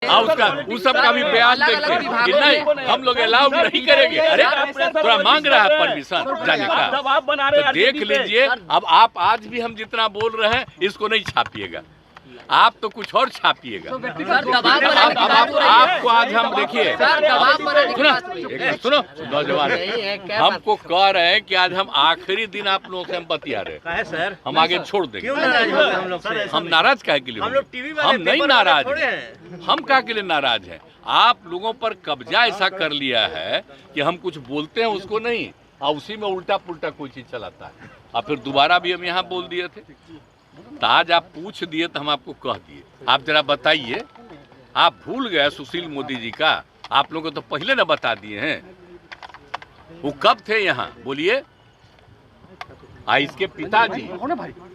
उसका उस सब का भी बयान देखते कि नहीं हम लोग अलाउ नहीं करेंगे। अरे थोड़ा मांग रहा है परमिशन जाने का, तो देख लीजिए। अब आप आज भी हम जितना बोल रहे हैं इसको नहीं छापिएगा, आप तो कुछ और छापिएगा। अब आपको आज हम देखिए, सुनो नौजवान, हमको कह रहे हैं कि आज हम आखिरी दिन आप लोगों से हम बतिया रहे हैं सर, हम आगे छोड़ देंगे। हम नाराज काहे के लिए? हम नहीं नाराज हैं, हम काहे के लिए नाराज हैं? आप लोगों पर कब्जा ऐसा कर लिया है कि हम कुछ बोलते हैं उसको नहीं, और उसी में उल्टा पुल्टा कोई चीज चलाता है। और फिर दोबारा भी हम यहाँ बोल दिए थे, तो आज आप पूछ दिए तो हम आपको कह दिए। आप जरा बताइए, आप भूल गए सुशील मोदी जी का? आप लोगों को तो पहले न बता दिए हैं। वो कब थे यहाँ बोलिए? इसके पिताजी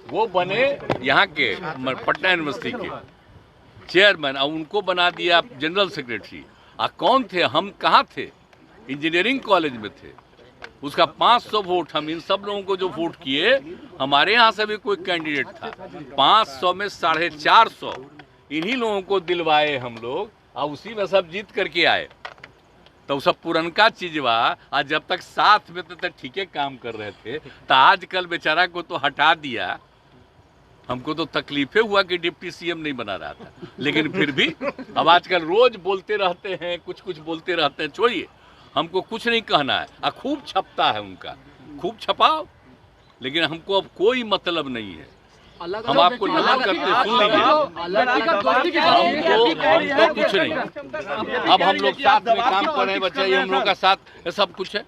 वो बने यहाँ के पटना यूनिवर्सिटी के चेयरमैन, और उनको बना दिया जनरल सेक्रेटरी। कौन थे? हम कहाँ थे? इंजीनियरिंग कॉलेज में थे। उसका 500 वोट, हम इन सब लोगों को जो वोट किए, हमारे यहाँ से भी कोई कैंडिडेट था, 500 में 450 इन्हीं लोगों को दिलवाए हम लोग, और उसी में सब जीत करके आए। तो सब पुरनका चीजवा आज जब तक साथ में तब तक ठीक है काम कर रहे थे, तो आजकल बेचारा को तो हटा दिया। हमको तो तकलीफे हुआ कि डिप्टी सीएम नहीं बना रहा था, लेकिन फिर भी अब आजकल रोज बोलते रहते हैं, कुछ कुछ बोलते रहते हैं। छोड़िए, हमको कुछ नहीं कहना है। खूब छपता है उनका, खूब छपाओ, लेकिन हमको अब कोई मतलब नहीं है। हम आपको नमन करते सुन लीजिए, हमको कुछ नहीं। अब हम लोग साथ में काम कर रहे हैं, बच्चे हम लोग का साथ सब कुछ है।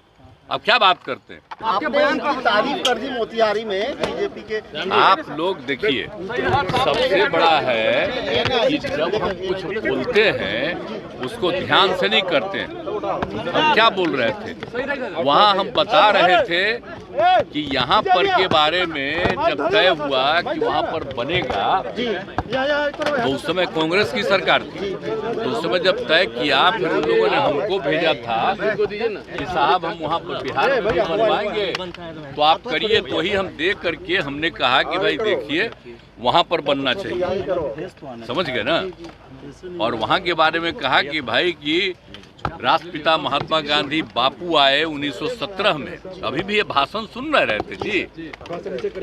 अब क्या बात करते हैं? आपके बयान की तारीफ कर दी मोतिहारी में बीजेपी के। आप लोग देखिए, सबसे बड़ा है कि जब हम कुछ बोलते हैं उसको ध्यान से नहीं करते हैं। हम क्या बोल रहे थे वहाँ? हम बता रहे थे कि यहाँ पर के बारे में जब तय हुआ कि वहाँ पर बनेगा, तो उस समय कांग्रेस की सरकार थी। तो उस समय जब तय किया, फिर उन लोगों ने हमको भेजा था कि साहब हम वहाँ पर बिहार में बनवाएंगे, तो आप करिए। तो ही हम देख करके हमने कहा कि भाई देखिए वहाँ पर बनना चाहिए, समझ गए ना? और वहाँ के बारे में कहा कि भाई कि राष्ट्रपिता महात्मा गांधी बापू आए 1917 में, अभी भी ये भाषण सुन रहे थे जी।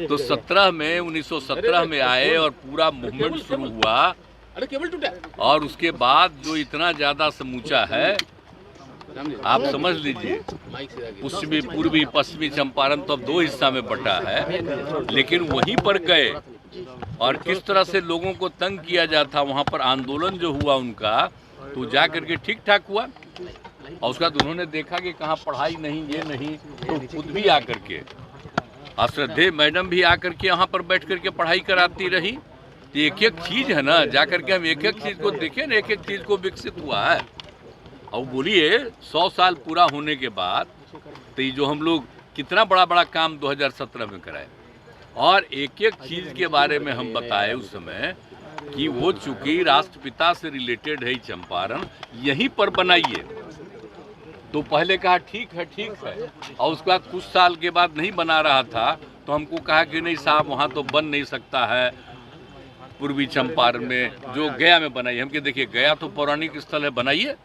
तो 1917 में आए और पूरा मूवमेंट शुरू हुआ, और उसके बाद जो इतना ज्यादा समूचा है, आप समझ लीजिए। पश्चिमी, पूर्वी, पश्चिमी चंपारण तो अब 2 हिस्सा में बटा है, लेकिन वहीं पर गए और किस तरह से लोगों को तंग किया जाता, वहाँ पर आंदोलन जो हुआ उनका, तो जा करके ठीक ठाक हुआ। और उसका उन्होंने देखा कि कहाँ पढ़ाई नहीं, ये नहीं, तो खुद भी आकर के, श्रद्धेय मैडम भी आकर के यहाँ पर बैठ करके पढ़ाई कराती रही। तो एक एक चीज है ना, जा करके हम एक एक चीज को देखें ना, एक एक चीज को विकसित हुआ है। और बोलिए 100 साल पूरा होने के बाद तो ये जो हम लोग कितना बड़ा बड़ा काम 2017 में कराए, और एक एक चीज के बारे में हम बताए उस समय कि वो चूंकि राष्ट्रपिता से रिलेटेड है चंपारण, यहीं पर बनाइए। तो पहले कहा ठीक है, और उसके बाद कुछ साल के बाद नहीं बना रहा था, तो हमको कहा कि नहीं साहब वहाँ तो बन नहीं सकता है पूर्वी चंपारण में, जो गया में बनाइए। हम देखिए गया तो पौराणिक स्थल है, बनाइए,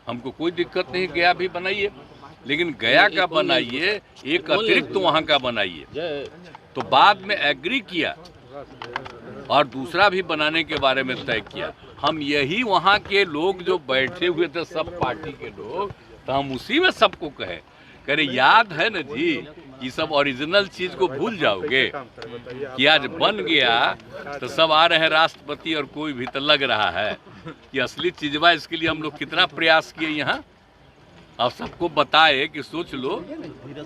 हमको कोई दिक्कत नहीं, गया भी बनाइए, लेकिन गया का बनाइए, एक अतिरिक्त तो वहाँ का बनाइए। तो बाद में एग्री किया और दूसरा भी बनाने के बारे में तय किया। हम यही वहाँ के लोग जो बैठे हुए थे, सब पार्टी के लोग, तो हम उसी में सबको कहे याद है ना जी, ये सब ओरिजिनल चीज को भूल जाओगे कि आज बन गया तो सब आ रहे हैं राष्ट्रपति, और कोई भी तो लग रहा है कि असली चीजवा। इसके लिए हम लोग कितना प्रयास किए यहाँ, और सबको बताए कि सोच लो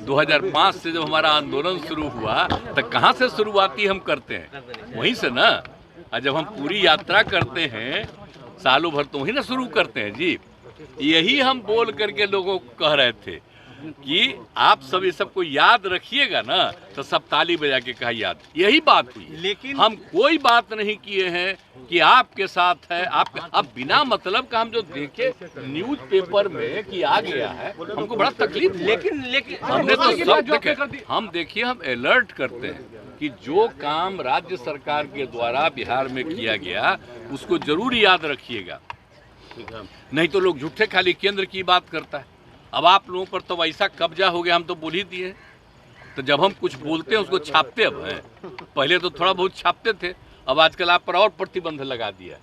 2005 से जब हमारा आंदोलन शुरू हुआ, तो कहाँ से शुरुआती हम करते हैं? वहीं से ना। और जब हम पूरी यात्रा करते हैं सालों भर, तो वहीं ना शुरू करते हैं जी। यही हम बोल करके लोगों को कह रहे थे कि आप सब ये सबको याद रखिएगा ना, तो सब ताली बजा के कहा याद। यही बात हुई, लेकिन हम कोई बात नहीं किए हैं कि आपके साथ है। आप अब बिना मतलब का हम जो देखे न्यूज़पेपर में कि आ गया है, हमको बड़ा तकलीफ। लेकिन हमने तो सब देखे। हम देखिए, हम अलर्ट करते हैं कि जो काम राज्य सरकार के द्वारा बिहार में किया गया उसको जरूर याद रखिएगा। नहीं तो लोग झूठे खाली केंद्र की बात करता है। अब आप लोगों पर तो वैसा कब्जा हो गया, हम तो बोल ही दिए। तो जब हम कुछ बोलते हैं उसको छापते अब हैं। पहले तो थोड़ा बहुत छापते थे, अब आजकल आप पर और प्रतिबंध लगा दिया।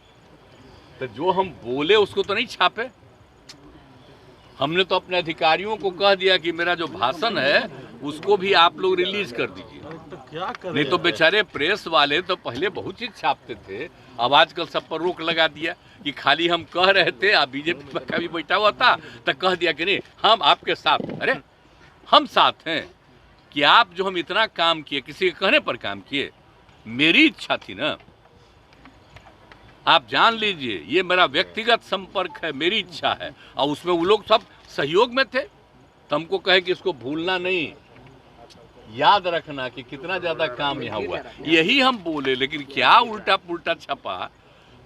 तो जो हम बोले उसको तो नहीं छापे। हमने तो अपने अधिकारियों को कह दिया कि मेरा जो भाषण है उसको भी आप लोग रिलीज कर दीजिए। नहीं तो बेचारे प्रेस वाले तो पहले बहुत चीज छापते थे, अब आजकल सब पर रोक लगा दिया कि खाली हम कह रहे थे। अब बीजेपी का भी बैठा हुआ था तो कह दिया कि नहीं हम आपके साथ। अरे हम साथ हैं कि आप जो हम इतना काम किए, किसी के कहने पर काम किए, मेरी इच्छा थी ना। आप जान लीजिए ये मेरा व्यक्तिगत संपर्क है, मेरी इच्छा है। और उसमें वो लोग सब सहयोग में थे। तो हमको कहे कि इसको भूलना नहीं, याद रखना कि कितना ज्यादा काम यहाँ हुआ। यही हम बोले, लेकिन क्या उल्टा पुल्टा छपा।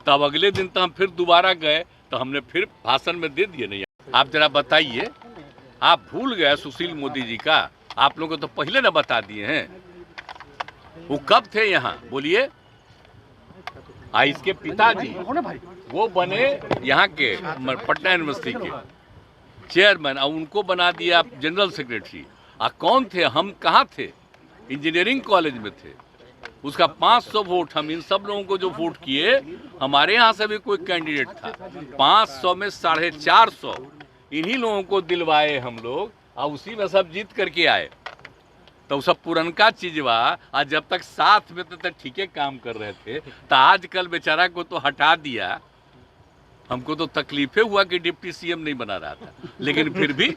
तब अगले दिन तो हम फिर दोबारा गए तो हमने फिर भाषण में दे दिए। नहीं आप जरा बताइए, आप भूल गए सुशील मोदी जी का? आप लोगों को तो पहले ना बता दिए हैं। वो कब थे यहाँ बोलिए? इसके पिताजी वो बने यहाँ के पटना यूनिवर्सिटी के चेयरमैन, और उनको बना दिया जनरल सेक्रेटरी। कौन थे? हम कहाँ थे? इंजीनियरिंग कॉलेज में थे। उसका 500 वोट, हम इन सब लोगों को जो वोट किए, हमारे यहाँ से भी कोई कैंडिडेट था, 500 में 450 इन्हीं लोगों को दिलवाए हम लोग, और उसी में सब जीत करके आए। तो सब पुरनका चीजवा, आज जब तक साथ में तो ठीक है काम कर रहे थे, तो आजकल बेचारा को तो हटा दिया। हमको तो तकलीफे हुआ कि डिप्टी सीएम नहीं बना रहा था, लेकिन फिर भी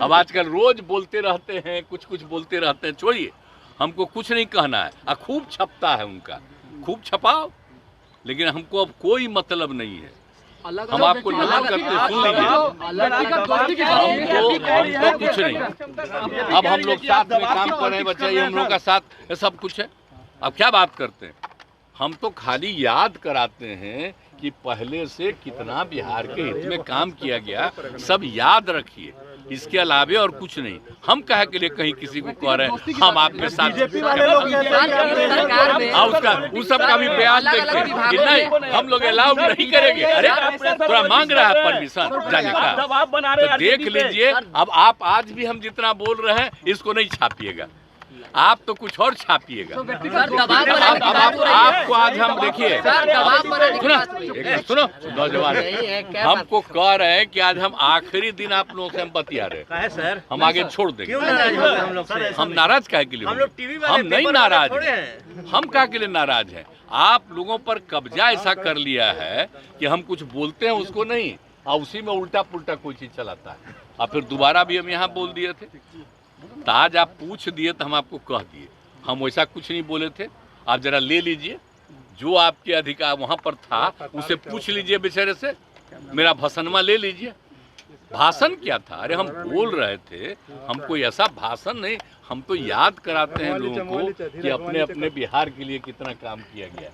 अब आजकल रोज बोलते रहते हैं, कुछ कुछ बोलते रहते हैं। छोड़िए, हमको कुछ नहीं कहना है। खूब छपता है उनका, खूब छपाओ, लेकिन हमको अब कोई मतलब नहीं है। हम आपको नमन करते सुन लीजिए, हमको कुछ नहीं। अब हम लोग साथ में काम कर रहे हैं, बच्चा ये हम लोग का साथ सब कुछ है। अब क्या बात करते हैं? हम तो खाली याद कराते हैं कि पहले से कितना बिहार के हित में काम किया गया, सब याद रखिए। इसके अलावे और कुछ नहीं। हम कहे के लिए कहीं किसी को कह रहे हैं हम आपके साथ, उसका उस सब का भी बयान देखते कि नहीं हम लोग अलाउ नहीं करेंगे। अरे थोड़ा मांग रहा है परमिशन जाने का, तो देख लीजिए। अब आप आज भी हम जितना बोल रहे हैं इसको नहीं छापिएगा, आप तो कुछ और छापिएगा। अब आपको आज हम देखिए, सुनो नौजवान, हमको कह रहे हैं कि आज हम आखिरी दिन आप लोगों से हम बतिया रहे हैं सर, हम आगे छोड़ देंगे। हम नाराज काहे के लिए? हम नहीं नाराज हैं। हम काहे के लिए नाराज हैं? आप लोगों पर कब्जा ऐसा कर लिया है कि हम कुछ बोलते हैं उसको नहीं, और उसी में उल्टा पुल्टा कोई चीज चलाता है। और फिर दोबारा भी हम यहाँ बोल दिए थे, तो आज आप पूछ दिए तो हम आपको कह दिए। हम वैसा कुछ नहीं बोले थे। आप जरा ले लीजिए, जो आपके अधिकार वहाँ पर था उसे पूछ लीजिए बेचारे से। मेरा भाषणमा ले लीजिए। भाषण क्या था? अरे हम बोल रहे थे, हम कोई ऐसा भाषण नहीं, हम तो याद कराते हैं लोगों को कि अपने अपने बिहार के लिए कितना काम किया गया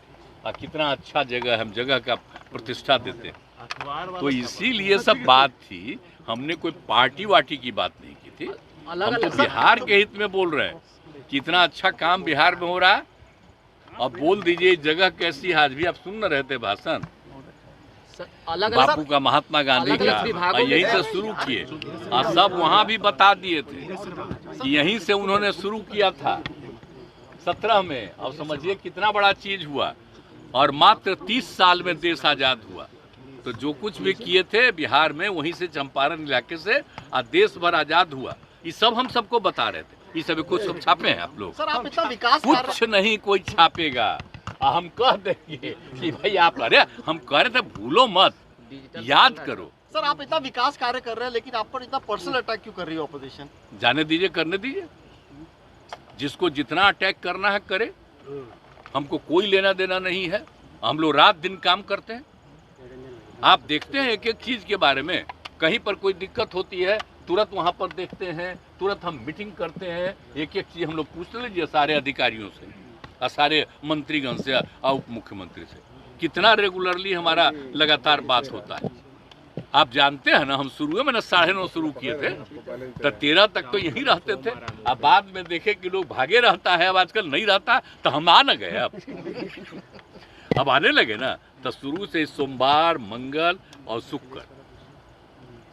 और कितना अच्छा जगह है, हम जगह का प्रतिष्ठा देते हैं। तो इसीलिए सब बात थी। हमने कोई पार्टी वार्टी की बात नहीं की थी। हम तो बिहार के हित में बोल रहे हैं कि इतना अच्छा काम बिहार में हो रहा है। अब बोल दीजिए जगह कैसी है। आज भी आप सुन रहे थे भाषण बापू का, महात्मा गांधी का, यहीं से शुरू किए और सब वहाँ भी बता दिए थे कि यहीं से उन्होंने शुरू किया था 17 में। अब समझिए कितना बड़ा चीज हुआ, और मात्र 30 साल में देश आजाद हुआ। तो जो कुछ भी किए थे बिहार में, वहीं से चंपारण इलाके से और देश भर आजाद हुआ। ये सब हम सबको बता रहे थे। ये सभी कुछ सब छापे हैं आप लोग? सर आप इतना विकास कुछ नहीं कोई छापेगा। हम कह देंगे कि भाई आप, अरे हम कह रहे थे भूलो मत, याद करो। सर आप इतना विकास कार्य कर रहे हैं, लेकिन आप पर इतना पर्सनल अटैक क्यों कर रही है ऑपोजिशन? जाने दीजिए, करने दीजिए। जिसको जितना अटैक करना है करे, हमको कोई लेना देना नहीं है। हम लोग रात दिन काम करते हैं। आप देखते हैं एक एक चीज के बारे में, कहीं पर कोई दिक्कत होती है तुरंत वहां पर देखते हैं, तुरंत हम मीटिंग करते हैं। एक एक चीज हम लोग पूछ लीजिए सारे अधिकारियों से और सारे मंत्रीगण से और उप मुख्यमंत्री से, कितना रेगुलरली हमारा लगातार बात होता है। आप जानते हैं ना, हम शुरू में ना 9:30 शुरू किए थे, तो 13 तक तो यहीं रहते थे। अब बाद में देखे कि लोग भागे रहता है, अब आजकल नहीं रहता, तो हम आ न गए। अब अब आने लगे ना, तो शुरू से सोमवार, मंगल और शुक्र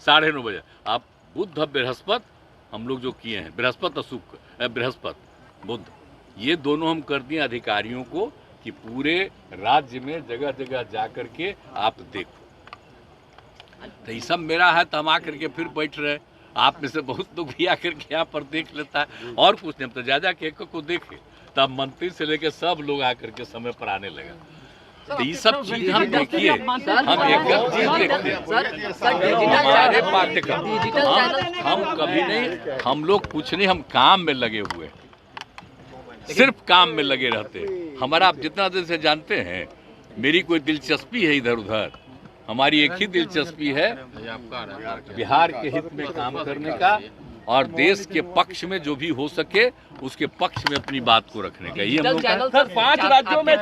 9:30 बजे। आप बुध बृहस्पति हम लोग जो किए हैं, बृहस्पति और शुक्र, बृहस्पति बुध, ये दोनों हम कर दिए अधिकारियों को कि पूरे राज्य में जगह जगह जा करके आप देखो। तो ये सब मेरा है, तो हम आकर के फिर बैठ रहे। आप में से बहुत लोग भी आकर के यहाँ पर देख लेता है, और कुछ नहीं, हम तो जा के एक को देखे। तब मंत्री से लेकर सब लोग आकर के समय पर आने लगा। तो ये सब चीज हम देखिए, हम एक चीज देखते हैं, हमारे पाठ्यक्रम हम कभी नहीं, हम लोग कुछ नहीं, हम काम में लगे हुए, सिर्फ काम में लगे रहते। हमारा आप जितना देर से जानते हैं, मेरी कोई दिलचस्पी है इधर उधर, हमारी एक ही दिलचस्पी है बिहार के हित में काम करने का, और देश के पक्ष में जो भी हो सके उसके पक्ष में अपनी बात को रखने का। ये हम लोग 5 राज्यों में